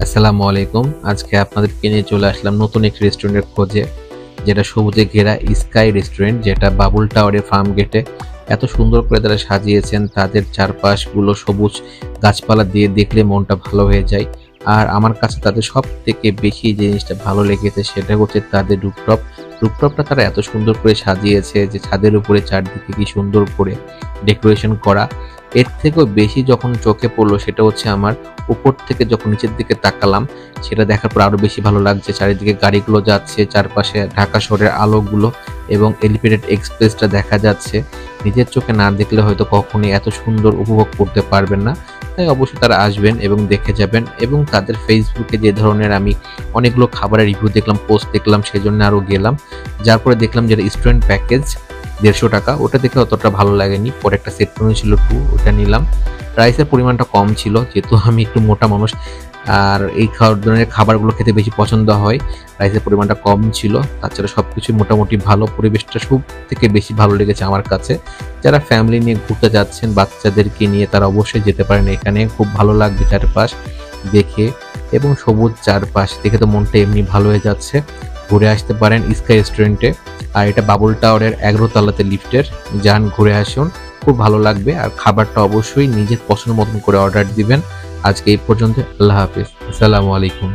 আসসালামু আলাইকুম। আজকে আপনাদেরকে নিয়ে চলে আসলাম নতুন একটি রেস্টুরেন্টের খোঁজে, যেটা সবুজে ঘেরা স্কাই রেস্টুরেন্ট, যেটা বাবুল টাওয়ারের ফার্ম গেটে। এত সুন্দর করে তারা সাজিয়েছেন, তাদের চারপাশগুলো সবুজ গাছপালা দিয়ে দেখলে মনটা ভালো হয়ে যায়। আর আমার কাছে তাদের সবথেকে বেশি যে জিনিসটা ভালো লেগেছে সেটা হচ্ছে তাদের রুফটপ। রুফটপটা তারা এত সুন্দর করে সাজিয়েছে যে ছাদের উপরে চারদিকে কি সুন্দর করে ডেকোরেশন করা। এর থেকেও বেশি যখন চোখে পড়লো সেটা হচ্ছে আমার উপর থেকে যখন নিচের দিকে তাকালাম, সেটা দেখার পর আরো বেশি ভালো লাগছে। চারিদিকে গাড়িগুলো যাচ্ছে, চারপাশে ঢাকা শহরের আলোগুলো এবং এলিভেটেড এক্সপ্রেসটা দেখা যাচ্ছে। নিজের চোখে না দেখলে হয়তো কখনোই এত সুন্দর উপভোগ করতে পারবেন না। তাই অবশ্যই তারা আসবেন এবং দেখে যাবেন। এবং তাদের ফেসবুকে যে ধরনের আমি অনেকগুলো খাবারের রিভিউ দেখলাম, পোস্ট দেখলাম, সেজন্য আরো গেলাম। যার পরে দেখলাম যে রেস্টুরেন্ট প্যাকেজ ১৫০ টাকা, ওটা দেখে অতটা ভালো লাগেনি। পরে একটা সেট মেনু ছিল 2, ওটা নিলাম। রাইসের পরিমাণটা কম ছিল, যেহেতু আমি একটু মোটা মানুষ আর এই ধরনের খাবারগুলো খেতে বেশি পছন্দ হয়। রাইসের পরিমাণটা কম ছিল, তাছাড়া সবকিছু মোটামুটি ভালো। পরিবেশটা সব থেকে বেশি ভালো লেগেছে আমার কাছে। যারা ফ্যামিলি নিয়ে ঘুরতে যাচ্ছেন, বাচ্চাদেরকে নিয়ে, তারা অবশ্যই যেতে পারেন এখানে। খুব ভালো লাগবে চারপাশ দেখে, এবং সবুজ চারপাশ দেখে তো মনটা এমনি ভালো হয়ে যাচ্ছে। ঘুরে আসতে পারেন স্কাই রেস্টুরেন্টে। আর এটা বাবুল টাওয়ারের 11 তলাতে লিফটের। যান, ঘুরে আসুন, খুব ভালো লাগবে। আর খাবারটা অবশ্যই নিজের পছন্দ মতন করে অর্ডার দিবেন। আজকে এই পর্যন্ত। আল্লাহ হাফেজ। আসসালামু আলাইকুম।